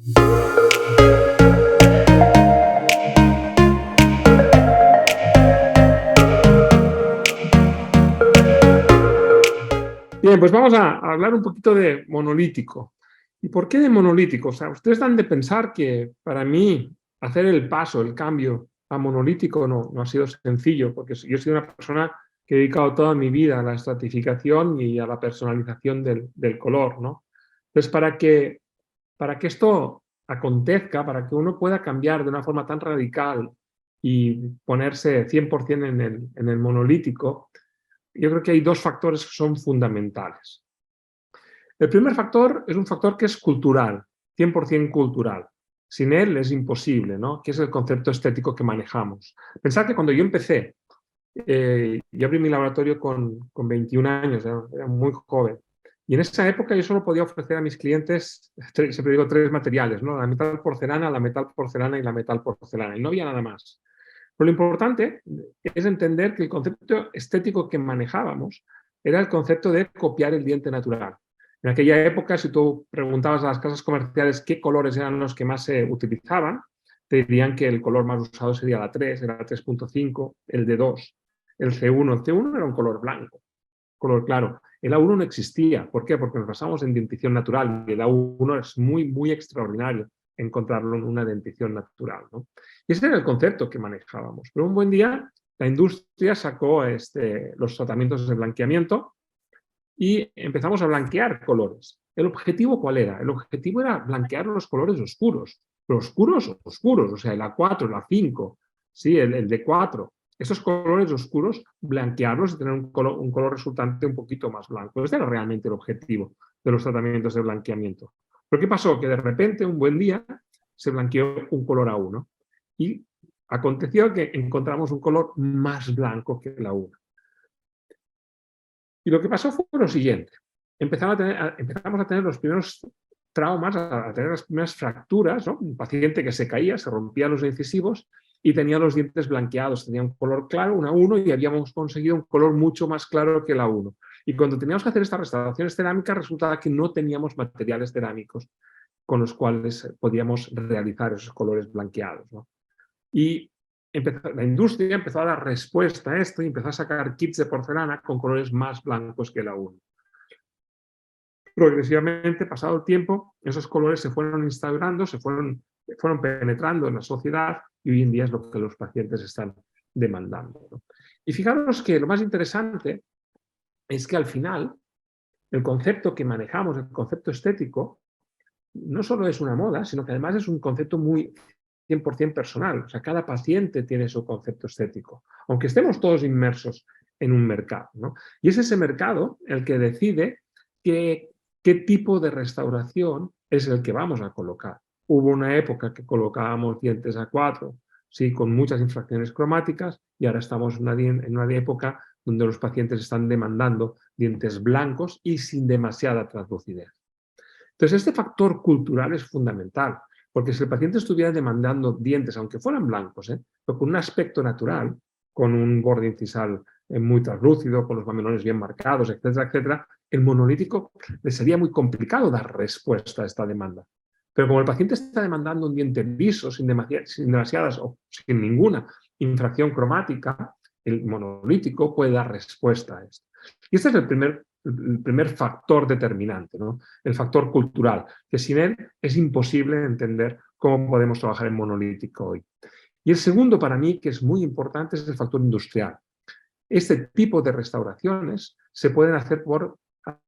Bien, pues vamos a hablar un poquito de monolítico. ¿Y por qué de monolítico? O sea, ustedes dan de pensar que para mí hacer el paso, el cambio a monolítico no ha sido sencillo, porque yo he sido una persona que he dedicado toda mi vida a la estratificación y a la personalización del color, ¿no? Entonces, para que esto acontezca, para que uno pueda cambiar de una forma tan radical y ponerse 100% en el monolítico, yo creo que hay dos factores que son fundamentales. El primer factor es un factor que es cultural, 100% cultural. Sin él es imposible, ¿no? Que es el concepto estético que manejamos. Pensad que cuando yo empecé, yo abrí mi laboratorio con 21 años, era muy joven. Y en esa época yo solo podía ofrecer a mis clientes, siempre digo, tres materiales, ¿no? La metal porcelana y la metal porcelana. Y no había nada más. Pero lo importante es entender que el concepto estético que manejábamos era el concepto de copiar el diente natural. En aquella época, si tú preguntabas a las casas comerciales qué colores eran los que más se utilizaban, te dirían que el color más usado sería la 3, era la 3.5, el D2, el C1. El C1 era un color blanco, color claro. El A1 no existía. ¿Por qué? Porque nos basamos en dentición natural y el A1 es muy, muy extraordinario encontrarlo en una dentición natural, ¿no? Y ese era el concepto que manejábamos. Pero un buen día la industria sacó los tratamientos de blanqueamiento y empezamos a blanquear colores. ¿El objetivo cuál era? El objetivo era blanquear los colores oscuros. Los oscuros, oscuros, o sea, el A4, el A5, ¿sí? el D4. Esos colores oscuros, blanquearlos y tener un color resultante un poquito más blanco. Ese era realmente el objetivo de los tratamientos de blanqueamiento. ¿Pero qué pasó? Que de repente, un buen día, se blanqueó un color A1 y aconteció que encontramos un color más blanco que el A1. Y lo que pasó fue lo siguiente. Empezamos a tener los primeros traumas, a tener las primeras fracturas, ¿no? Un paciente que se caía, se rompía los incisivos y tenía los dientes blanqueados, tenía un color claro, un A1, y habíamos conseguido un color mucho más claro que el A1. Y cuando teníamos que hacer estas restauraciones cerámicas, resultaba que no teníamos materiales cerámicos con los cuales podíamos realizar esos colores blanqueados, ¿no? Y la industria empezó a dar respuesta a esto y empezó a sacar kits de porcelana con colores más blancos que la 1. Progresivamente, pasado el tiempo, esos colores se fueron instaurando, fueron penetrando en la sociedad y hoy en día es lo que los pacientes están demandando, ¿no? Y fijaros que lo más interesante es que al final el concepto que manejamos, el concepto estético, no solo es una moda, sino que además es un concepto muy 100% personal. O sea, cada paciente tiene su concepto estético, aunque estemos todos inmersos en un mercado, ¿no? Y es ese mercado el que decide qué tipo de restauración es el que vamos a colocar. Hubo una época que colocábamos dientes A4, ¿sí? Con muchas infracciones cromáticas, y ahora estamos en una época donde los pacientes están demandando dientes blancos y sin demasiada translucidez. Entonces, este factor cultural es fundamental, porque si el paciente estuviera demandando dientes, aunque fueran blancos, pero con un aspecto natural, con un borde incisal muy translúcido, con los mamelones bien marcados, etcétera, etcétera, el monolítico le sería muy complicado dar respuesta a esta demanda. Pero como el paciente está demandando un diente liso, sin demasiadas o sin ninguna infracción cromática, el monolítico puede dar respuesta a esto. Y este es el primer factor determinante, ¿no? El factor cultural, que sin él es imposible entender cómo podemos trabajar en monolítico hoy. Y el segundo para mí, que es muy importante, es el factor industrial. Este tipo de restauraciones se pueden hacer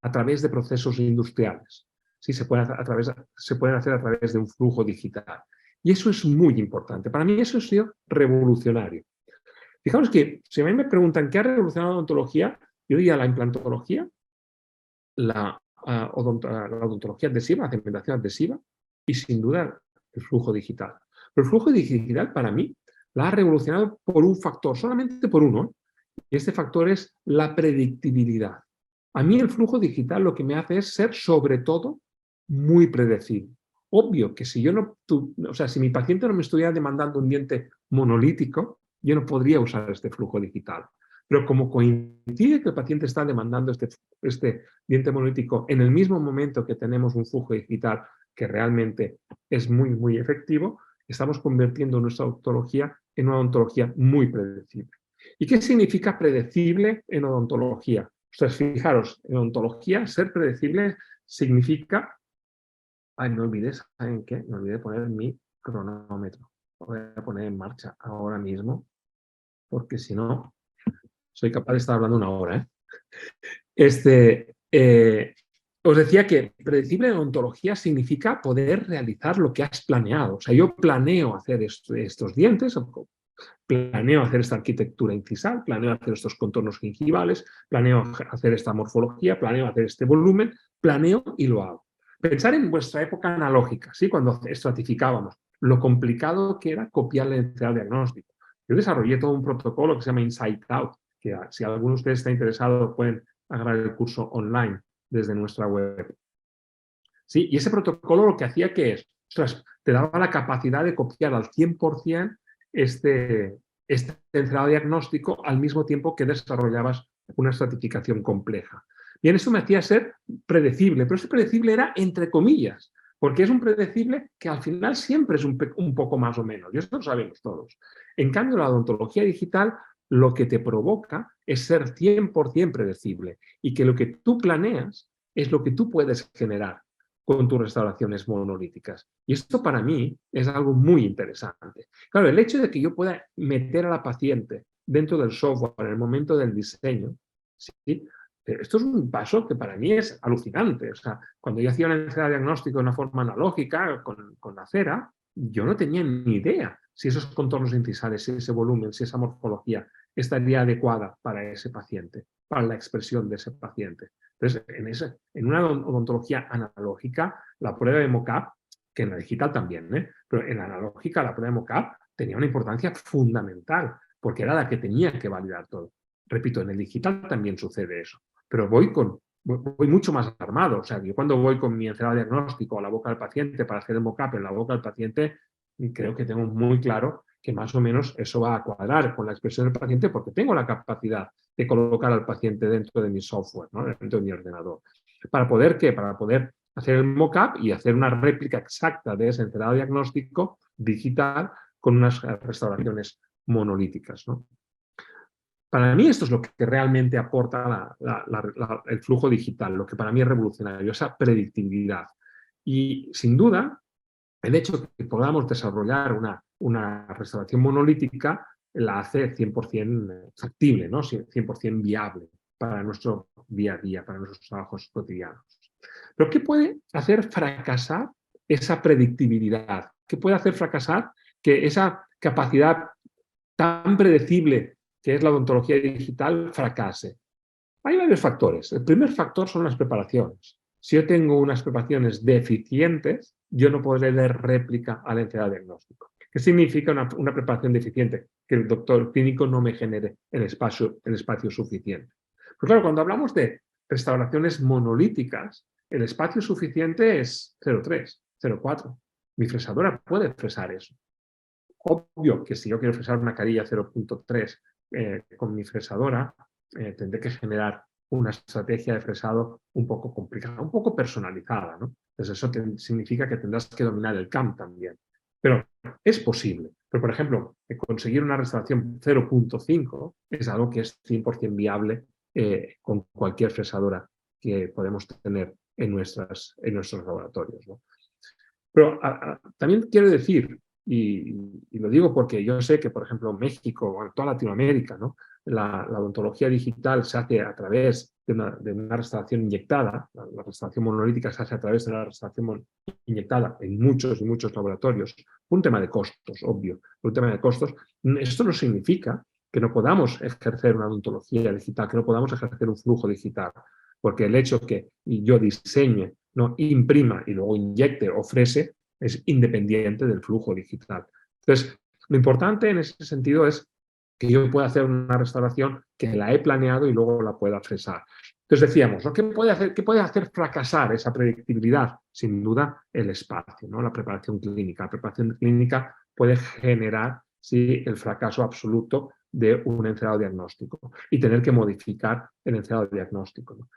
a través de procesos industriales. ¿Sí? Se pueden hacer a través de un flujo digital. Y eso es muy importante. Para mí eso ha sido revolucionario. Fijaos que si a mí me preguntan qué ha revolucionado la odontología, yo diría la implantología, la odontología adhesiva, la cementación adhesiva y sin duda el flujo digital. Pero el flujo digital para mí la ha revolucionado por un factor, solamente por uno, y este factor es la predictibilidad. A mí el flujo digital lo que me hace es ser sobre todo muy predecible. Obvio que si si mi paciente no me estuviera demandando un diente monolítico, yo no podría usar este flujo digital. Pero como coincide que el paciente está demandando este diente monolítico en el mismo momento que tenemos un flujo digital que realmente es muy, muy efectivo, estamos convirtiendo nuestra odontología en una odontología muy predecible. ¿Y qué significa predecible en odontología? Ustedes, fijaros, en odontología ser predecible significa... Ay, no olvidé, ¿saben qué? Me olvidé poner mi cronómetro. Lo voy a poner en marcha ahora mismo, porque si no, soy capaz de estar hablando una hora, ¿eh? Os decía que predecible en odontología significa poder realizar lo que has planeado. O sea, yo planeo hacer estos dientes, planeo hacer esta arquitectura incisal, planeo hacer estos contornos gingivales, planeo hacer esta morfología, planeo hacer este volumen, planeo y lo hago. Pensar en vuestra época analógica, ¿sí? Cuando estratificábamos, lo complicado que era copiar el encefalograma diagnóstico. Yo desarrollé todo un protocolo que se llama Insight Out, que si alguno de ustedes está interesado pueden agarrar el curso online desde nuestra web. ¿Sí? Y ese protocolo lo que hacía que es, ostras, te daba la capacidad de copiar al 100% este encefalograma diagnóstico al mismo tiempo que desarrollabas una estratificación compleja. Bien, eso me hacía ser predecible, pero ese predecible era entre comillas, porque es un predecible que al final siempre es un poco más o menos, y eso lo sabemos todos. En cambio, la odontología digital lo que te provoca es ser 100% predecible y que lo que tú planeas es lo que tú puedes generar con tus restauraciones monolíticas. Y esto para mí es algo muy interesante. Claro, el hecho de que yo pueda meter a la paciente dentro del software en el momento del diseño, ¿sí? Esto es un paso que para mí es alucinante. O sea, cuando yo hacía una enfermedad diagnóstico de una forma analógica, con la cera, yo no tenía ni idea si esos contornos incisales, si ese volumen, si esa morfología estaría adecuada para ese paciente, para la expresión de ese paciente. Entonces, en una odontología analógica, la prueba de mockup, que en la digital también, pero en la analógica la prueba de mockup tenía una importancia fundamental, porque era la que tenía que validar todo. Repito, en el digital también sucede eso, pero voy mucho más armado. O sea, yo cuando voy con mi encefalograma diagnóstico a la boca del paciente para hacer el mockup en la boca del paciente, creo que tengo muy claro que más o menos eso va a cuadrar con la expresión del paciente porque tengo la capacidad de colocar al paciente dentro de mi software, ¿no? Dentro de mi ordenador. ¿Para poder qué? Para poder hacer el mockup y hacer una réplica exacta de ese encefalograma diagnóstico digital con unas restauraciones monolíticas, ¿no? Para mí esto es lo que realmente aporta el flujo digital, lo que para mí es revolucionario, esa predictibilidad. Y sin duda, el hecho de que podamos desarrollar una restauración monolítica la hace 100% factible, ¿no? 100% viable para nuestro día a día, para nuestros trabajos cotidianos. Pero ¿qué puede hacer fracasar esa predictibilidad? ¿Qué puede hacer fracasar que esa capacidad tan predecible que es la odontología digital fracase? Hay varios factores. El primer factor son las preparaciones. Si yo tengo unas preparaciones deficientes, yo no podré dar réplica al encefalograma diagnóstico. ¿Qué significa una preparación deficiente? Que el doctor clínico no me genere el espacio suficiente. Pues claro, cuando hablamos de restauraciones monolíticas, el espacio suficiente es 0,3, 0,4. Mi fresadora puede fresar eso. Obvio que si yo quiero fresar una carilla 0,3 con mi fresadora, tendré que generar una estrategia de fresado un poco complicada, un poco personalizada, ¿no? Entonces eso significa que tendrás que dominar el CAM también. Pero es posible. Pero, por ejemplo, conseguir una restauración 0,5 es algo que es 100% viable con cualquier fresadora que podemos tener en nuestros laboratorios, ¿no? Pero también quiero decir, y lo digo porque yo sé que, por ejemplo, México o en toda Latinoamérica, ¿no? La odontología digital se hace a través de una restauración inyectada, la restauración monolítica se hace a través de la restauración inyectada en muchos y muchos laboratorios, un tema de costos, obvio, un tema de costos. Esto no significa que no podamos ejercer una odontología digital, que no podamos ejercer un flujo digital, porque el hecho que yo diseñe, no imprima y luego inyecte o frese es independiente del flujo digital. Entonces, lo importante en ese sentido es que yo pueda hacer una restauración que la he planeado y luego la pueda fresar. Entonces decíamos, ¿no? ¿Qué puede hacer fracasar esa predictibilidad? Sin duda, el espacio, ¿no? La preparación clínica. La preparación clínica puede generar, sí, el fracaso absoluto de un encefalograma diagnóstico y tener que modificar el encefalograma diagnóstico, ¿no?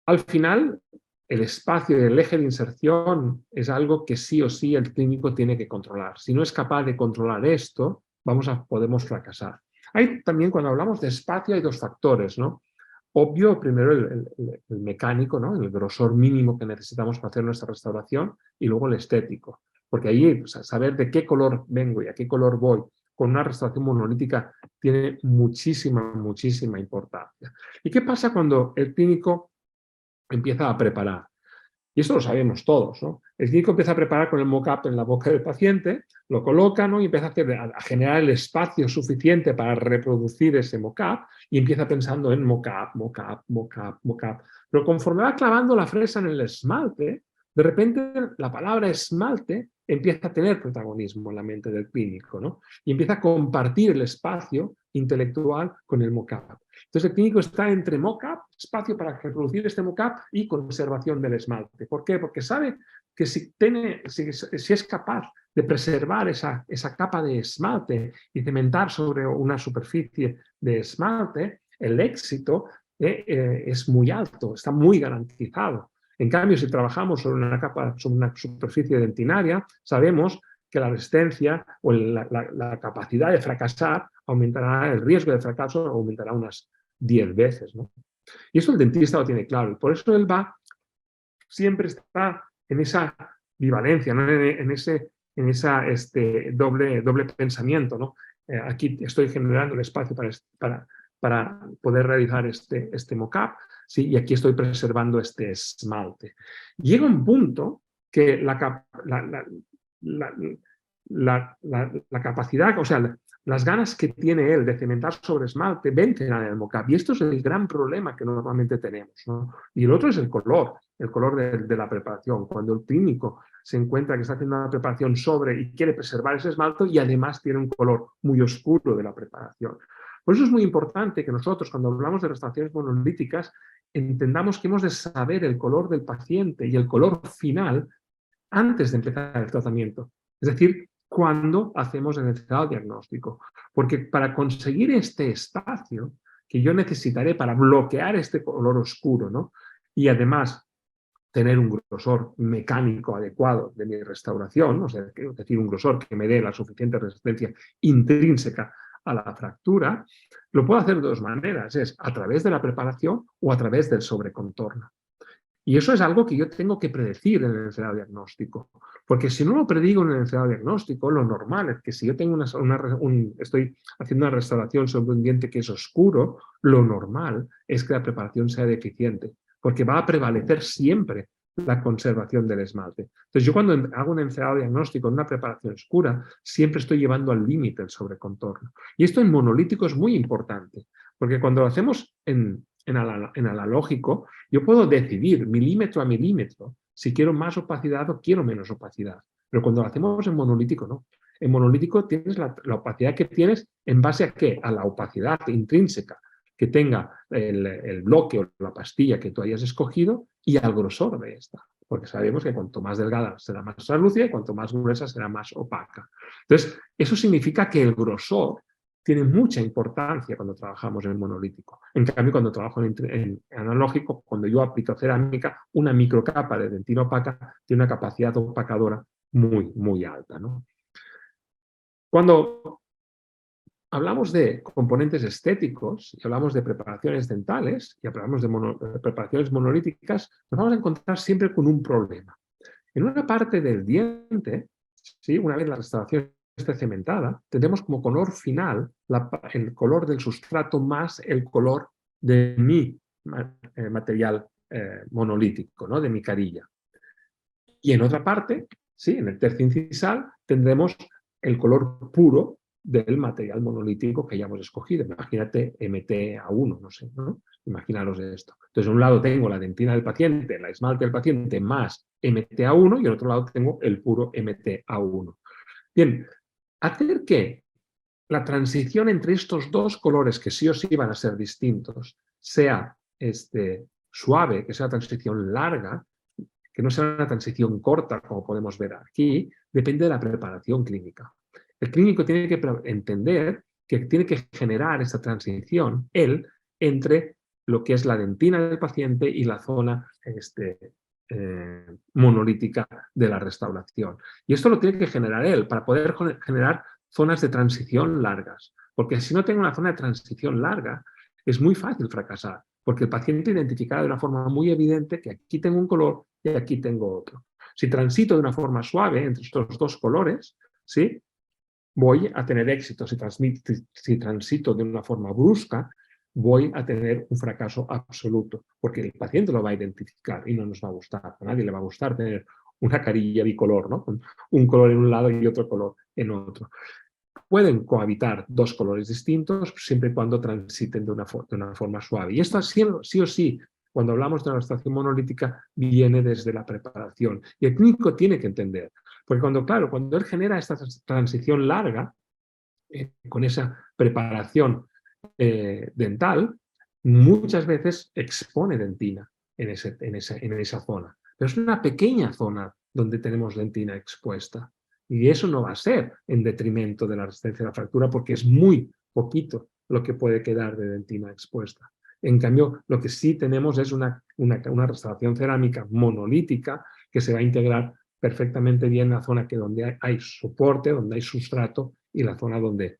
Al final, el espacio del eje de inserción es algo que sí o sí el clínico tiene que controlar. Si no es capaz de controlar esto, podemos fracasar. Hay también, cuando hablamos de espacio, hay dos factores, ¿no? Obvio, primero el mecánico, ¿no? El grosor mínimo que necesitamos para hacer nuestra restauración, y luego el estético. Porque ahí, pues, saber de qué color vengo y a qué color voy con una restauración monolítica tiene muchísima, muchísima importancia. ¿Y qué pasa cuando el clínico empieza a preparar? Y esto lo sabemos todos, ¿no? El clínico empieza a preparar con el mock-up en la boca del paciente, lo coloca, ¿no? Y empieza a generar el espacio suficiente para reproducir ese mock-up, y empieza pensando en mock-up, mock-up, mock-up, mock-up. Pero conforme va clavando la fresa en el esmalte, de repente la palabra esmalte empieza a tener protagonismo en la mente del clínico, ¿no? Y empieza a compartir el espacio intelectual con el mock-up. Entonces el clínico está entre mock-up, espacio para reproducir este mock-up, y conservación del esmalte. ¿Por qué? Porque sabe que si es capaz de preservar esa capa de esmalte y cementar sobre una superficie de esmalte, el éxito es muy alto, está muy garantizado. En cambio, si trabajamos sobre una superficie dentinaria, sabemos que la resistencia o la capacidad de fracasar aumentará, el riesgo de fracaso aumentará unas 10 veces, ¿no? Y eso el dentista lo tiene claro, y por eso él siempre está en esa bivalencia, ¿no? en esa doble pensamiento, ¿no? Aquí estoy generando el espacio para poder realizar este mock-up, ¿sí? Y aquí estoy preservando este esmalte. Llega un punto que la capacidad, o sea, las ganas que tiene él de cementar sobre esmalte vencen en el mock-up, y esto es el gran problema que normalmente tenemos, ¿no? Y el otro es el color de la preparación. Cuando el clínico se encuentra que está haciendo una preparación sobre y quiere preservar ese esmalte, y además tiene un color muy oscuro de la preparación. Por eso es muy importante que nosotros, cuando hablamos de restauraciones monolíticas, entendamos que hemos de saber el color del paciente y el color final antes de empezar el tratamiento. Es decir, cuando hacemos el encerado diagnóstico. Porque para conseguir este espacio que yo necesitaré para bloquear este color oscuro, ¿no? Y además tener un grosor mecánico adecuado de mi restauración, o sea, es decir, un grosor que me dé la suficiente resistencia intrínseca a la fractura, lo puedo hacer de dos maneras, es a través de la preparación o a través del sobrecontorno. Y eso es algo que yo tengo que predecir en el encerado diagnóstico, porque si no lo predigo en el encerado diagnóstico, lo normal es que si yo tengo estoy haciendo una restauración sobre un diente que es oscuro, lo normal es que la preparación sea deficiente, porque va a prevalecer siempre la conservación del esmalte. Entonces yo cuando hago un encerado diagnóstico en una preparación oscura, siempre estoy llevando al límite el sobrecontorno. Y esto en monolítico es muy importante, porque cuando lo hacemos en analógico, yo puedo decidir milímetro a milímetro si quiero más opacidad o quiero menos opacidad. Pero cuando lo hacemos en monolítico, no. En monolítico tienes la opacidad que tienes en base a ¿qué? A la opacidad intrínseca que tenga el bloque o la pastilla que tú hayas escogido y al grosor de esta. Porque sabemos que cuanto más delgada será más translúcida y cuanto más gruesa será más opaca. Entonces, eso significa que el grosor tiene mucha importancia cuando trabajamos en monolítico. En cambio, cuando trabajo en analógico, cuando yo aplico cerámica, una microcapa de dentina opaca tiene una capacidad opacadora muy, muy alta, ¿no? Cuando hablamos de componentes estéticos y hablamos de preparaciones dentales y hablamos de preparaciones monolíticas, nos vamos a encontrar siempre con un problema. En una parte del diente, ¿sí? Una vez la restauración esté cementada, tendremos como color final el color del sustrato más el color de mi material monolítico, ¿no? De mi carilla. Y en otra parte, ¿sí? En el tercio incisal, tendremos el color puro del material monolítico que hayamos escogido. Imagínate MTA1, no sé, ¿no? Imaginaros esto. Entonces, en un lado tengo la dentina del paciente, la esmalte del paciente más MTA1, y en otro lado tengo el puro MTA1. Bien, hacer que la transición entre estos dos colores, que sí o sí van a ser distintos, sea suave, que sea una transición larga, que no sea una transición corta, como podemos ver aquí, depende de la preparación clínica. El clínico tiene que entender que tiene que generar esa transición, él, entre lo que es la dentina del paciente y la zona monolítica de la restauración. Y esto lo tiene que generar él para poder generar zonas de transición largas. Porque si no tengo una zona de transición larga, es muy fácil fracasar, porque el paciente identificará de una forma muy evidente que aquí tengo un color y aquí tengo otro. Si transito de una forma suave entre estos dos colores, ¿sí?, voy a tener éxito. Si transito de una forma brusca, voy a tener un fracaso absoluto, porque el paciente lo va a identificar y no nos va a gustar. A nadie le va a gustar tener una carilla bicolor, ¿no?, con un color en un lado y otro color en otro. Pueden cohabitar dos colores distintos siempre y cuando transiten de una forma suave. Y esto sí o sí, cuando hablamos de una restauración monolítica, viene desde la preparación. Y el clínico tiene que entender. Porque cuando él genera esta transición larga, con esa preparación dental, muchas veces expone dentina en esa zona. Pero es una pequeña zona donde tenemos dentina expuesta. Y eso no va a ser en detrimento de la resistencia a la fractura, porque es muy poquito lo que puede quedar de dentina expuesta. En cambio, lo que sí tenemos es una restauración cerámica monolítica que se va a integrar perfectamente bien en la zona donde hay soporte, donde hay sustrato, y la zona donde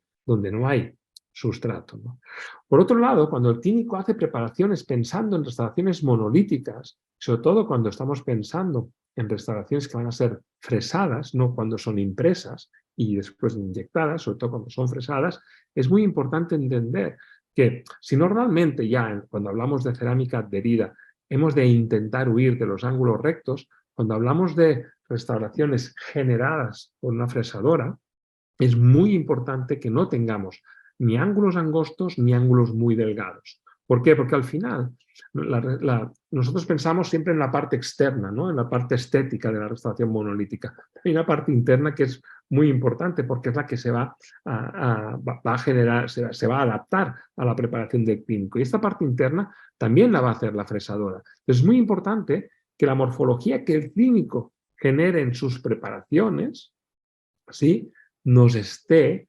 no hay sustrato, ¿no? Por otro lado, cuando el clínico hace preparaciones pensando en restauraciones monolíticas, sobre todo cuando estamos pensando en restauraciones que van a ser fresadas, no cuando son impresas y después inyectadas, sobre todo cuando son fresadas, es muy importante entender que si normalmente ya cuando hablamos de cerámica adherida hemos de intentar huir de los ángulos rectos, cuando hablamos de restauraciones generadas por una fresadora, es muy importante que no tengamos ni ángulos angostos ni ángulos muy delgados. ¿Por qué? Porque al final nosotros pensamos siempre en la parte externa, ¿no?, en la parte estética de la restauración monolítica. Hay una parte interna que es muy importante porque es la que se va a generar, se va a adaptar a la preparación del clínico. Y esta parte interna también la va a hacer la fresadora. Entonces, es muy importante que la morfología que el clínico genere en sus preparaciones, ¿sí?, nos esté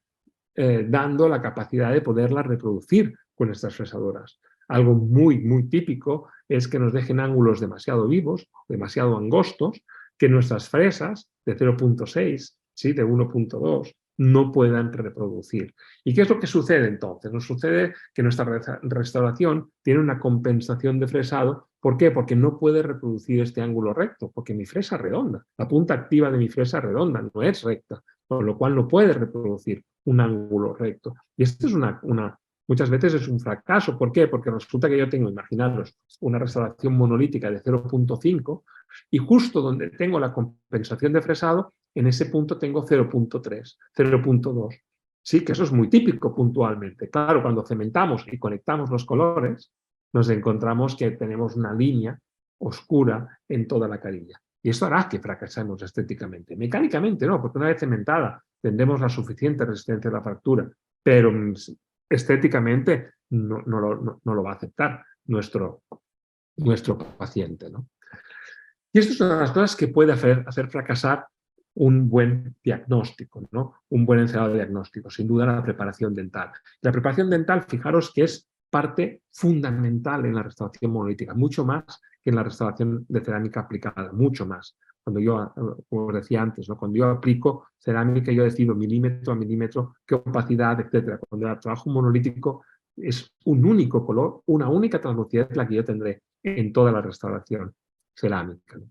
dando la capacidad de poderla reproducir con estas fresadoras. Algo muy, muy típico es que nos dejen ángulos demasiado vivos, demasiado angostos, que nuestras fresas de 0.6, ¿sí?, de 1.2, no puedan reproducir. ¿Y qué es lo que sucede entonces? Nos sucede que nuestra restauración tiene una compensación de fresado. ¿Por qué? Porque no puede reproducir este ángulo recto, porque mi fresa es redonda. La punta activa de mi fresa es redonda, no es recta, con lo cual no puede reproducir un ángulo recto. Y esto es muchas veces es un fracaso. ¿Por qué? Porque resulta que yo tengo, imaginaros, una restauración monolítica de 0.5 y justo donde tengo la compensación de fresado, en ese punto tengo 0.3, 0.2. Sí, que eso es muy típico puntualmente. Claro, cuando cementamos y conectamos los colores, nos encontramos que tenemos una línea oscura en toda la carilla. Y esto hará que fracasemos estéticamente. Mecánicamente no, porque una vez cementada tendremos la suficiente resistencia a la fractura, pero estéticamente no lo va a aceptar nuestro paciente, ¿no? Y esto es una de las cosas que puede hacer fracasar un buen diagnóstico, ¿no?, un buen encerado diagnóstico, sin duda la preparación dental. La preparación dental, fijaros que es parte fundamental en la restauración monolítica, mucho más que en la restauración de cerámica aplicada, mucho más. Cuando yo, como os decía antes, ¿no?, cuando yo aplico cerámica, yo decido milímetro a milímetro qué opacidad, etc. Cuando el trabajo monolítico es un único color, una única translucidez la que yo tendré en toda la restauración cerámica, ¿no?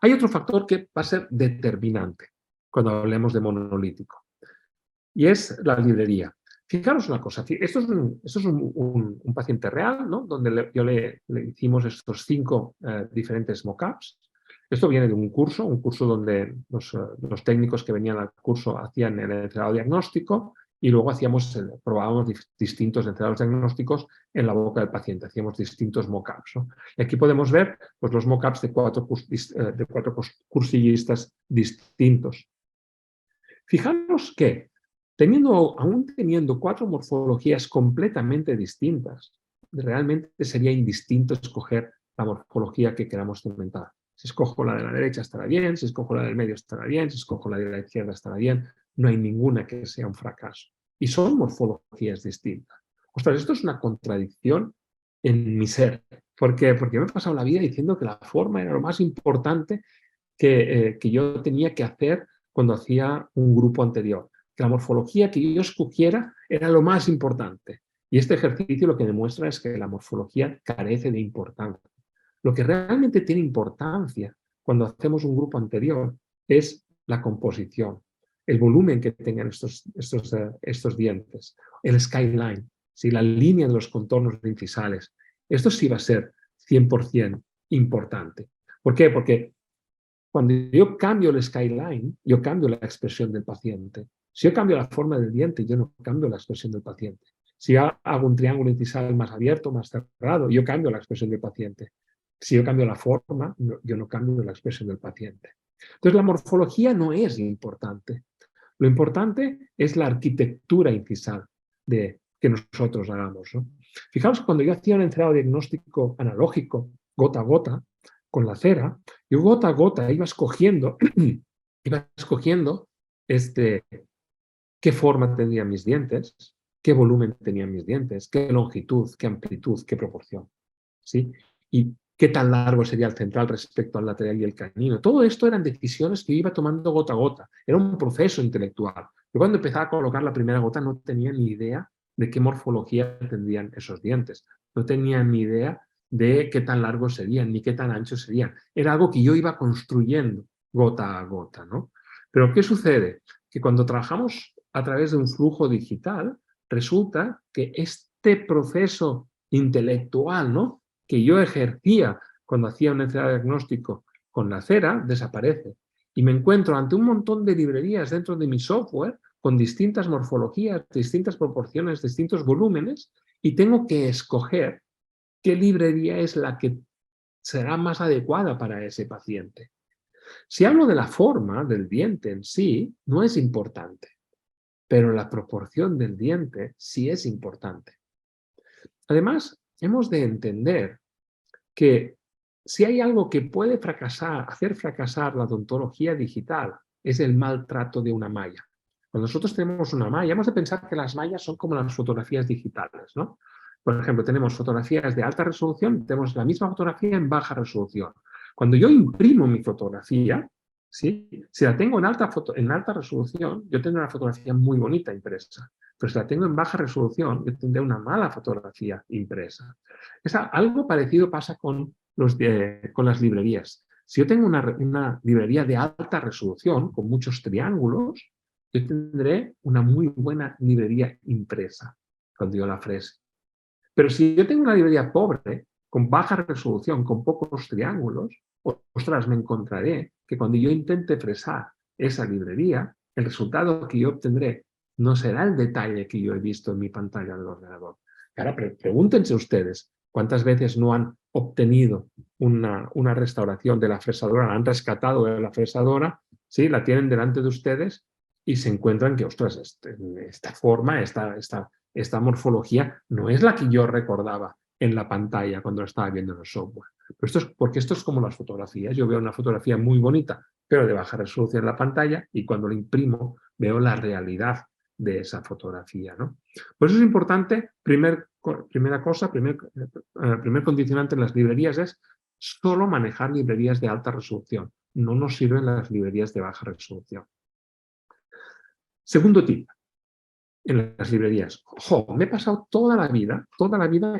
Hay otro factor que va a ser determinante cuando hablemos de monolítico, y es la librería. Fijaros una cosa, esto es un paciente real, ¿no?, donde le hicimos estos 5 diferentes mockups. Esto viene de un curso donde los técnicos que venían al curso hacían el encerado diagnóstico y luego probábamos distintos encerados diagnósticos en la boca del paciente, hacíamos distintos mockups, ¿no? Y aquí podemos ver pues, los mockups de cuatro cursillistas distintos. Fijaros que, aún teniendo 4 morfologías completamente distintas, realmente sería indistinto escoger la morfología que queramos cementar. Si escojo la de la derecha estará bien, si escojo la del medio estará bien, si escojo la de la izquierda estará bien. No hay ninguna que sea un fracaso. Y son morfologías distintas. Ostras, esto es una contradicción en mi ser. ¿Por qué? Porque me he pasado la vida diciendo que la forma era lo más importante que yo tenía que hacer cuando hacía un grupo anterior. Que la morfología que yo escogiera era lo más importante. Y este ejercicio lo que demuestra es que la morfología carece de importancia. Lo que realmente tiene importancia cuando hacemos un grupo anterior es la composición, el volumen que tengan estos dientes, el skyline, ¿sí? La línea de los contornos incisales. Esto sí va a ser 100% importante. ¿Por qué? Porque cuando yo cambio el skyline, yo cambio la expresión del paciente. Si yo cambio la forma del diente, yo no cambio la expresión del paciente. Si yo hago un triángulo incisal más abierto, más cerrado, yo cambio la expresión del paciente. Si yo cambio la forma, yo no cambio la expresión del paciente. Entonces, la morfología no es importante. Lo importante es la arquitectura incisal que nosotros hagamos, ¿no? Fijaos, cuando yo hacía un encerado diagnóstico analógico, gota a gota, con la cera, yo gota a gota iba escogiendo, qué forma tenían mis dientes, qué volumen tenían mis dientes, qué longitud, qué amplitud, qué proporción, ¿sí? Y qué tan largo sería el central respecto al lateral y el canino. Todo esto eran decisiones que iba tomando gota a gota. Era un proceso intelectual. Yo cuando empezaba a colocar la primera gota no tenía ni idea de qué morfología tendrían esos dientes. No tenía ni idea de qué tan largos serían, ni qué tan anchos serían. Era algo que yo iba construyendo gota a gota, ¿no? Pero ¿qué sucede? Que cuando trabajamos a través de un flujo digital, resulta que este proceso intelectual, ¿no?, que yo ejercía cuando hacía un encerado diagnóstico con la cera, desaparece. Y me encuentro ante un montón de librerías dentro de mi software con distintas morfologías, distintas proporciones, distintos volúmenes, y tengo que escoger qué librería es la que será más adecuada para ese paciente. Si hablo de la forma del diente en sí, no es importante, pero la proporción del diente sí es importante. Además, hemos de entender que si hay algo que puede hacer fracasar la odontología digital, es el maltrato de una malla. Cuando nosotros tenemos una malla, hemos de pensar que las mallas son como las fotografías digitales, ¿no? Por ejemplo, tenemos fotografías de alta resolución, tenemos la misma fotografía en baja resolución. Cuando yo imprimo mi fotografía, ¿sí?, si la tengo en alta resolución, yo tendré una fotografía muy bonita impresa. Pero si la tengo en baja resolución, yo tendré una mala fotografía impresa. Algo parecido pasa con las librerías. Si yo tengo una librería de alta resolución, con muchos triángulos, yo tendré una muy buena librería impresa cuando yo la frese. Pero si yo tengo una librería pobre, con baja resolución, con pocos triángulos, ostras, me encontraré que cuando yo intente fresar esa librería, el resultado que yo obtendré no será el detalle que yo he visto en mi pantalla del ordenador. Ahora pregúntense ustedes cuántas veces no han obtenido una restauración de la fresadora, la han rescatado de la fresadora, ¿sí?, la tienen delante de ustedes y se encuentran que, ostras, esta forma, esta morfología no es la que yo recordaba en la pantalla cuando lo estaba viendo en el software. Pero porque esto es como las fotografías. Yo veo una fotografía muy bonita, pero de baja resolución en la pantalla, y cuando lo imprimo veo la realidad de esa fotografía, ¿no? Por eso es importante, primer condicionante en las librerías es solo manejar librerías de alta resolución. No nos sirven las librerías de baja resolución. Segundo tip, en las librerías. Me he pasado toda la vida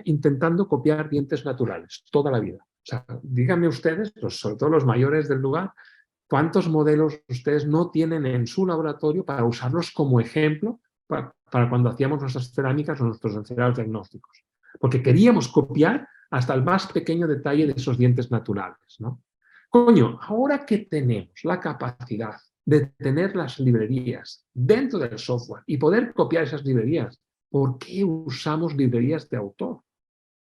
intentando copiar dientes naturales, toda la vida. O sea, díganme ustedes, sobre todo los mayores del lugar, cuántos modelos ustedes no tienen en su laboratorio para usarlos como ejemplo para cuando hacíamos nuestras cerámicas o nuestros encerados diagnósticos. Porque queríamos copiar hasta el más pequeño detalle de esos dientes naturales, ¿no? Coño, ahora que tenemos la capacidad de tener las librerías dentro del software y poder copiar esas librerías, ¿por qué usamos librerías de autor?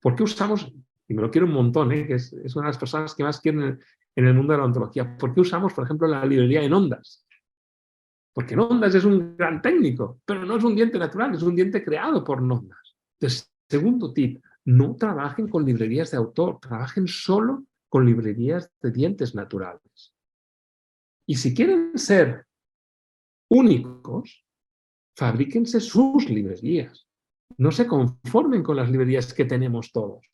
¿Por qué usamos, y me lo quiero un montón, que es una de las personas que más quieren en el mundo de la odontología, ¿por qué usamos, por ejemplo, la librería en Ondas? Porque Ondas es un gran técnico, pero no es un diente natural, es un diente creado por Ondas. Entonces, segundo tip, no trabajen con librerías de autor, trabajen solo con librerías de dientes naturales. Y si quieren ser únicos, fabríquense sus librerías. No se conformen con las librerías que tenemos todos.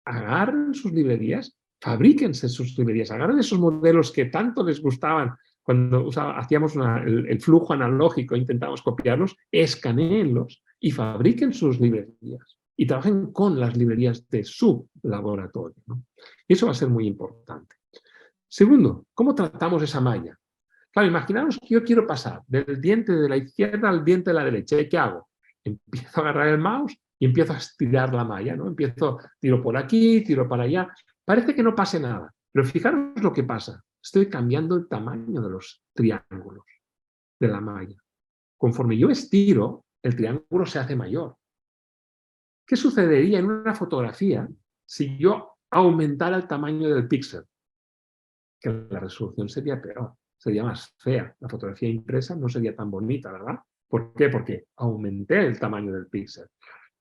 agarren sus librerías, fabríquense sus librerías, agarren esos modelos que tanto les gustaban cuando hacíamos el flujo analógico, intentábamos copiarlos, escanéenlos y fabriquen sus librerías y trabajen con las librerías de su laboratorio, ¿no? Y eso va a ser muy importante. Segundo, ¿cómo tratamos esa malla? Claro, imaginaos que yo quiero pasar del diente de la izquierda al diente de la derecha. ¿Y qué hago? Empiezo a agarrar el mouse y empiezo a estirar la malla, ¿no? Tiro por aquí, tiro para allá. Parece que no pase nada, pero fijaros lo que pasa. Estoy cambiando el tamaño de los triángulos de la malla. Conforme yo estiro, el triángulo se hace mayor. ¿Qué sucedería en una fotografía si yo aumentara el tamaño del píxel? Que la resolución sería peor, sería más fea. La fotografía impresa no sería tan bonita, ¿verdad? ¿Por qué? Porque aumenté el tamaño del píxel.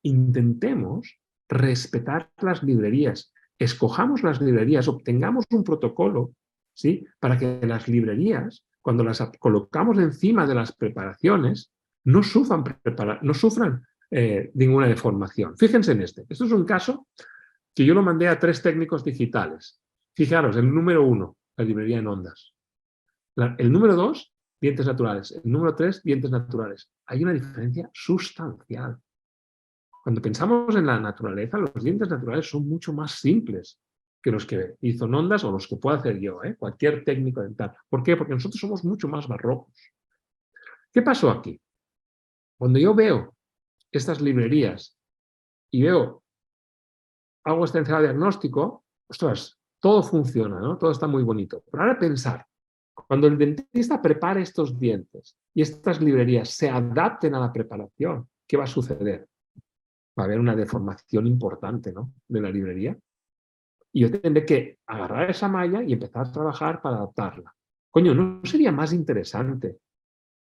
Intentemos respetar las librerías, escojamos las librerías, obtengamos un protocolo, ¿sí? Para que las librerías, cuando las colocamos encima de las preparaciones, no sufran ninguna deformación. Fíjense en este. Esto es un caso que yo lo mandé a 3 técnicos digitales. Fijaros, el número 1, la librería en ondas. El número 2, dientes naturales. El número 3, dientes naturales. Hay una diferencia sustancial. Cuando pensamos en la naturaleza, los dientes naturales son mucho más simples que los que hizo en ondas o los que puedo hacer yo, cualquier técnico dental. ¿Por qué? Porque nosotros somos mucho más barrocos. ¿Qué pasó aquí? Cuando yo veo estas librerías y hago este encerado diagnóstico, ostras, todo funciona, ¿no? Todo está muy bonito. Pero ahora pensar, cuando el dentista prepare estos dientes y estas librerías se adapten a la preparación, ¿qué va a suceder? Va a haber una deformación importante, ¿no?, de la librería. Y yo tendré que agarrar esa malla y empezar a trabajar para adaptarla. Coño, ¿no sería más interesante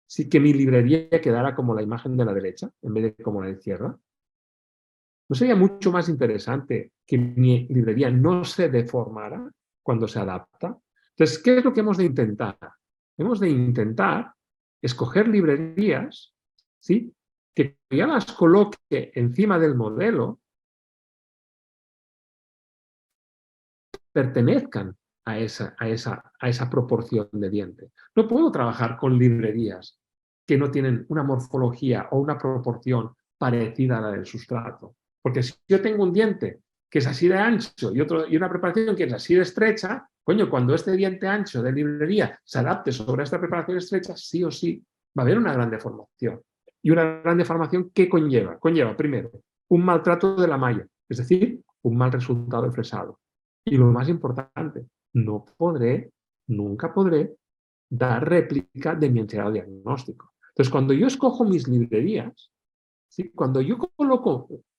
si que mi librería quedara como la imagen de la derecha en vez de como la izquierda? ¿No sería mucho más interesante que mi librería no se deformara cuando se adapta? Entonces, ¿qué es lo que hemos de intentar? Hemos de intentar escoger librerías, ¿sí?, que ya las coloque encima del modelo, pertenezcan a esa proporción de diente. No puedo trabajar con librerías que no tienen una morfología o una proporción parecida a la del sustrato. Porque si yo tengo un diente que es así de ancho y una preparación que es así de estrecha, coño, cuando este diente ancho de librería se adapte sobre esta preparación estrecha, sí o sí va a haber una gran deformación. Y una gran deformación, ¿qué conlleva? Conlleva, primero, un maltrato de la malla, es decir, un mal resultado de fresado. Y lo más importante, nunca podré dar réplica de mi encerado diagnóstico. Entonces, cuando yo escojo mis librerías, ¿sí?, cuando yo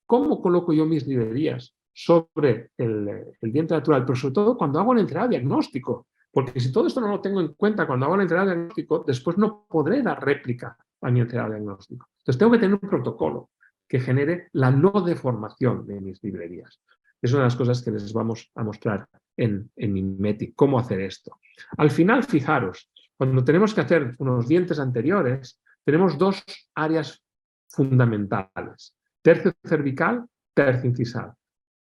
¿cómo coloco yo mis librerías sobre el diente natural? Pero sobre todo cuando hago el encerado diagnóstico, porque si todo esto no lo tengo en cuenta cuando hago el encerado diagnóstico, después no podré dar réplica a mi encerado diagnóstico. Entonces, tengo que tener un protocolo que genere la no deformación de mis librerías. Es una de las cosas que les vamos a mostrar en Mimetic, cómo hacer esto. Al final, fijaros, cuando tenemos que hacer unos dientes anteriores, tenemos 2 áreas fundamentales: tercio cervical, tercio incisal.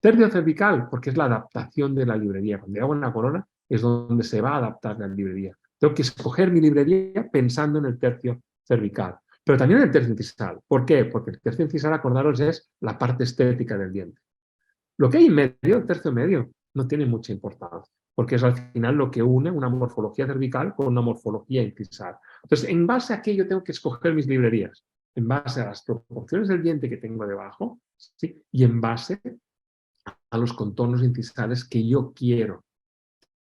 Tercio cervical, porque es la adaptación de la librería. Cuando hago una corona es donde se va a adaptar la librería. Tengo que escoger mi librería pensando en el tercio cervical, pero también en el tercio incisal. ¿Por qué? Porque el tercio incisal, acordaros, es la parte estética del diente. Lo que hay en medio, el tercio medio, no tiene mucha importancia, porque es al final lo que une una morfología cervical con una morfología incisal. Entonces, en base a qué yo tengo que escoger mis librerías, en base a las proporciones del diente que tengo debajo, ¿sí?, y en base a los contornos incisales que yo quiero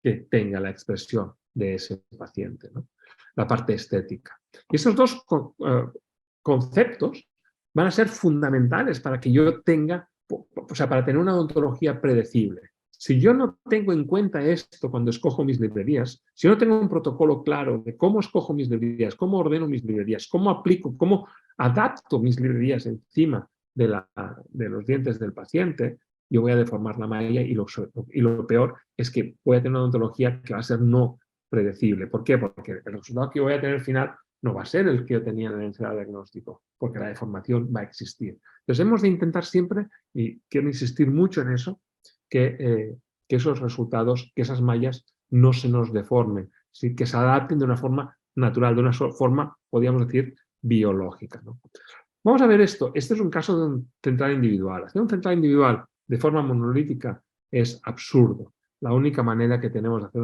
que tenga la expresión de ese paciente, ¿no?, la parte estética. Y esos 2 conceptos van a ser fundamentales para que yo tenga, o sea, para tener una odontología predecible. Si yo no tengo en cuenta esto cuando escojo mis librerías, si no tengo un protocolo claro de cómo escojo mis librerías, cómo ordeno mis librerías, cómo aplico, cómo adapto mis librerías encima de los dientes del paciente, yo voy a deformar la malla y lo peor es que voy a tener una odontología que va a ser no predecible. ¿Por qué? Porque el resultado que voy a tener al final no va a ser el que yo tenía en el encerado diagnóstico, porque la deformación va a existir. Entonces hemos de intentar siempre, y quiero insistir mucho en eso, que esos resultados, que esas mallas no se nos deformen, ¿sí? Que se adapten de una forma natural, de una forma, podríamos decir, biológica, ¿no? Vamos a ver esto. Este es un caso de un central individual. Hacer un central individual de forma monolítica es absurdo. La única manera que tenemos de hacer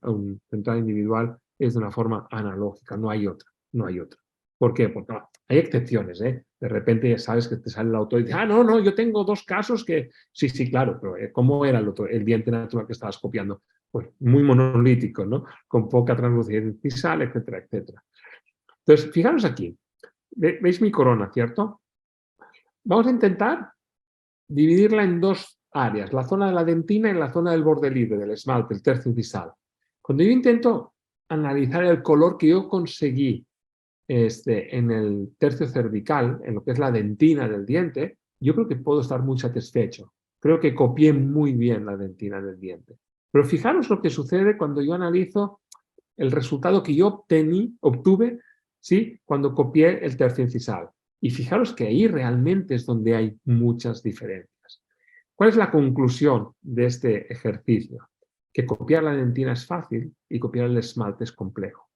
un central individual es de una forma analógica, no hay otra, no hay otra. ¿Por qué? Porque hay excepciones, ¿eh? De repente ya sabes que te sale el autor y dice, no, yo tengo dos casos que... Sí, claro, pero ¿cómo era el diente natural que estabas copiando? Pues muy monolítico, ¿no? Con poca translucencia incisal, etcétera, etcétera. Entonces, fijaros aquí. ¿Veis mi corona, cierto? Vamos a intentar dividirla en dos áreas, la zona de la dentina y la zona del borde libre, del esmalte, el tercio incisal. Cuando yo intento analizar el color que yo conseguí en el tercio cervical, en lo que es la dentina del diente, yo creo que puedo estar muy satisfecho. Creo que copié muy bien la dentina del diente. Pero fijaros lo que sucede cuando yo analizo el resultado que yo obtuve, ¿sí? Cuando copié el tercio incisal. Y fijaros que ahí realmente es donde hay muchas diferencias. ¿Cuál es la conclusión de este ejercicio? Que copiar la dentina es fácil y copiar el esmalte es complejo.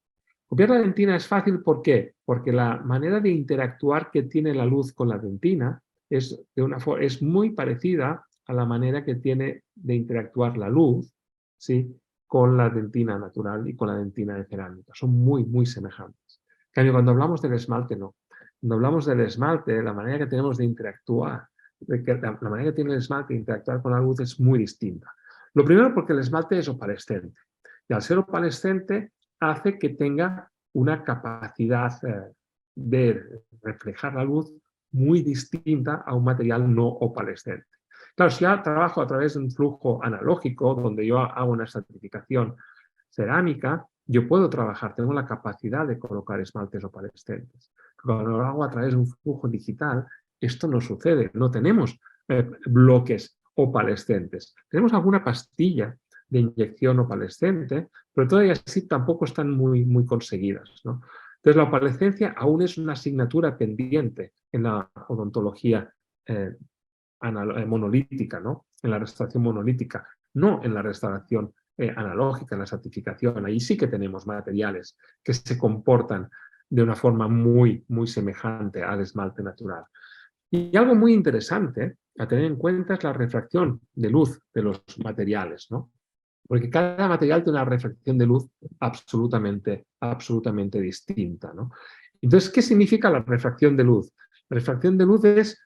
Copiar la dentina es fácil, ¿por qué? Porque la manera de interactuar que tiene la luz con la dentina es muy parecida a la manera que tiene de interactuar la luz, ¿sí? Con la dentina natural y con la dentina de cerámica. Son muy, muy semejantes. En cambio, cuando hablamos del esmalte, no. Cuando hablamos del esmalte, la manera que tenemos de interactuar, la manera que tiene el esmalte de interactuar con la luz es muy distinta. Lo primero porque el esmalte es opalescente. Y al ser opalescente, hace que tenga una capacidad de reflejar la luz muy distinta a un material no opalescente. Claro, si yo trabajo a través de un flujo analógico, donde yo hago una estratificación cerámica, yo puedo trabajar, tengo la capacidad de colocar esmaltes opalescentes. Cuando lo hago a través de un flujo digital, esto no sucede, no tenemos bloques opalescentes. Tenemos alguna pastilla de inyección opalescente, pero todavía así tampoco están muy conseguidas, ¿no? Entonces, la opalescencia aún es una asignatura pendiente en la odontología monolítica, ¿no? En la restauración monolítica, no en la restauración analógica, en la estratificación. Ahí sí que tenemos materiales que se comportan de una forma muy semejante al esmalte natural. Y algo muy interesante a tener en cuenta es la refracción de luz de los materiales, ¿no? Porque cada material tiene una refracción de luz absolutamente distinta, ¿no? Entonces, ¿qué significa la refracción de luz? La refracción de luz es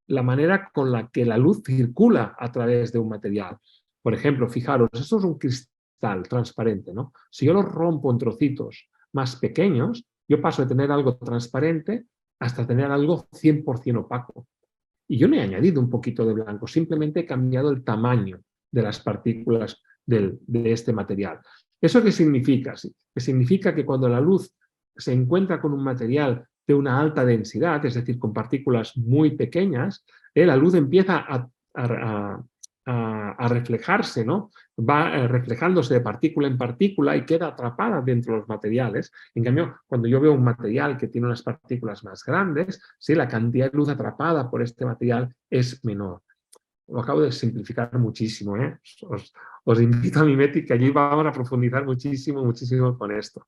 la manera con la que la luz circula a través de un material. Por ejemplo, fijaros, esto es un cristal transparente, ¿no? Si yo lo rompo en trocitos más pequeños, yo paso de tener algo transparente hasta tener algo 100% opaco. Y yo no he añadido un poquito de blanco, simplemente he cambiado el tamaño de las partículas de este material. ¿Eso qué significa? Que significa que cuando la luz se encuentra con un material de una alta densidad, es decir, con partículas muy pequeñas, la luz empieza a reflejarse, ¿no? Va reflejándose de partícula en partícula y queda atrapada dentro de los materiales. En cambio, cuando yo veo un material que tiene unas partículas más grandes, ¿sí? La cantidad de luz atrapada por este material es menor. Lo acabo de simplificar muchísimo, ¿eh? Os invito a Mimetic, que allí vamos a profundizar muchísimo con esto.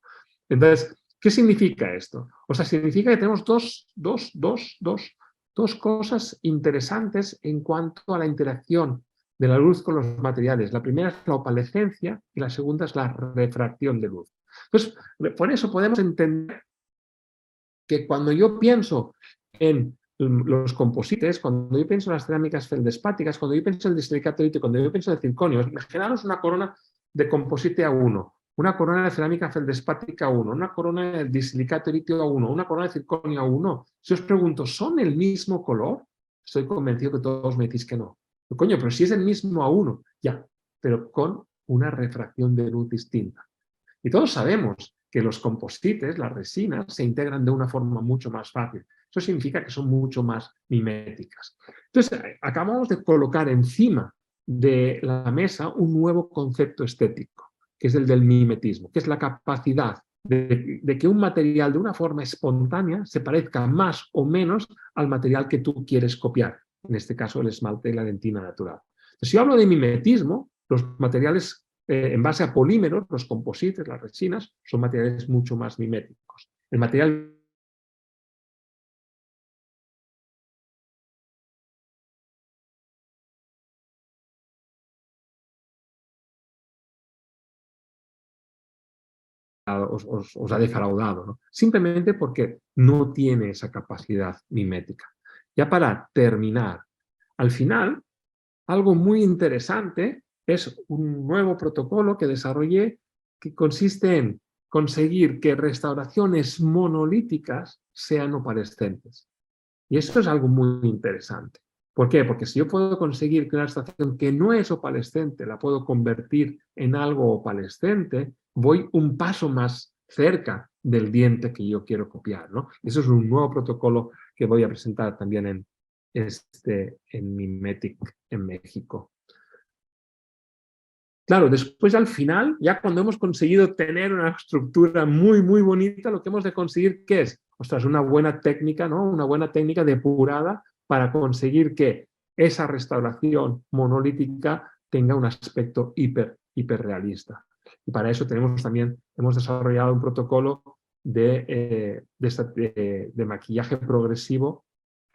Entonces, ¿qué significa esto? O sea, significa que tenemos dos cosas interesantes en cuanto a la interacción de la luz con los materiales. La primera es la opalescencia y la segunda es la refracción de luz. Entonces, por eso podemos entender que cuando yo pienso en los composites, cuando yo pienso en las cerámicas feldespáticas, cuando yo pienso en el disilicato ítero, cuando yo pienso en el circonio, imaginaros una corona de composite A1, una corona de cerámica feldespática A1, una corona de disilicato ítero A1, una corona de circonio A1. Si os pregunto, ¿son el mismo color? Estoy convencido que todos me decís que no. Pero, coño, pero si es el mismo A1, ya, pero con una refracción de luz distinta. Y todos sabemos que los composites, las resinas, se integran de una forma mucho más fácil. Eso significa que son mucho más miméticas. Entonces, acabamos de colocar encima de la mesa un nuevo concepto estético, que es el del mimetismo, que es la capacidad de que un material de una forma espontánea se parezca más o menos al material que tú quieres copiar, en este caso el esmalte y la dentina natural. Si yo hablo de mimetismo, los materiales en base a polímeros, los composites, las resinas, son materiales mucho más miméticos. El material os ha defraudado, ¿no? Simplemente porque no tiene esa capacidad mimética. Ya para terminar, al final, algo muy interesante es un nuevo protocolo que desarrollé que consiste en conseguir que restauraciones monolíticas sean opalescentes. Y eso es algo muy interesante. ¿Por qué? Porque si yo puedo conseguir que una restauración que no es opalescente la puedo convertir en algo opalescente, voy un paso más cerca del diente que yo quiero copiar, ¿no? Eso es un nuevo protocolo que voy a presentar también en Mimetic en México. Claro, después al final, ya cuando hemos conseguido tener una estructura muy, muy bonita, lo que hemos de conseguir, ¿qué es? Ostras, una buena técnica, ¿no? Una buena técnica depurada para conseguir que esa restauración monolítica tenga un aspecto hiperrealista. Y para eso hemos desarrollado un protocolo de maquillaje progresivo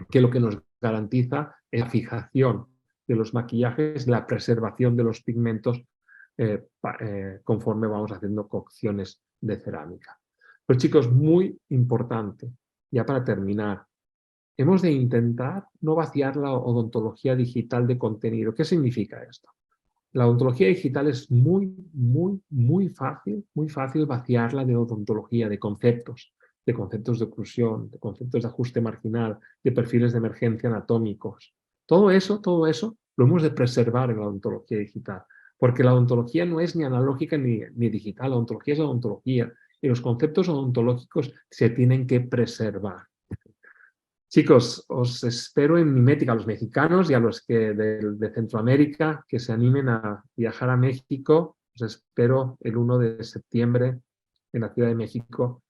que lo que nos garantiza es la fijación de los maquillajes, la preservación de los pigmentos conforme vamos haciendo cocciones de cerámica. Pero chicos, muy importante, ya para terminar, hemos de intentar no vaciar la odontología digital de contenido. ¿Qué significa esto? La odontología digital es muy fácil vaciarla de odontología, de conceptos de oclusión, de conceptos de ajuste marginal, de perfiles de emergencia anatómicos. Todo eso lo hemos de preservar en la odontología digital, porque la odontología no es ni analógica ni digital, la odontología es la odontología y los conceptos odontológicos se tienen que preservar. Chicos, os espero en Mimética, a los mexicanos y a los que de Centroamérica que se animen a viajar a México. Os espero el 1 de septiembre en la Ciudad de México.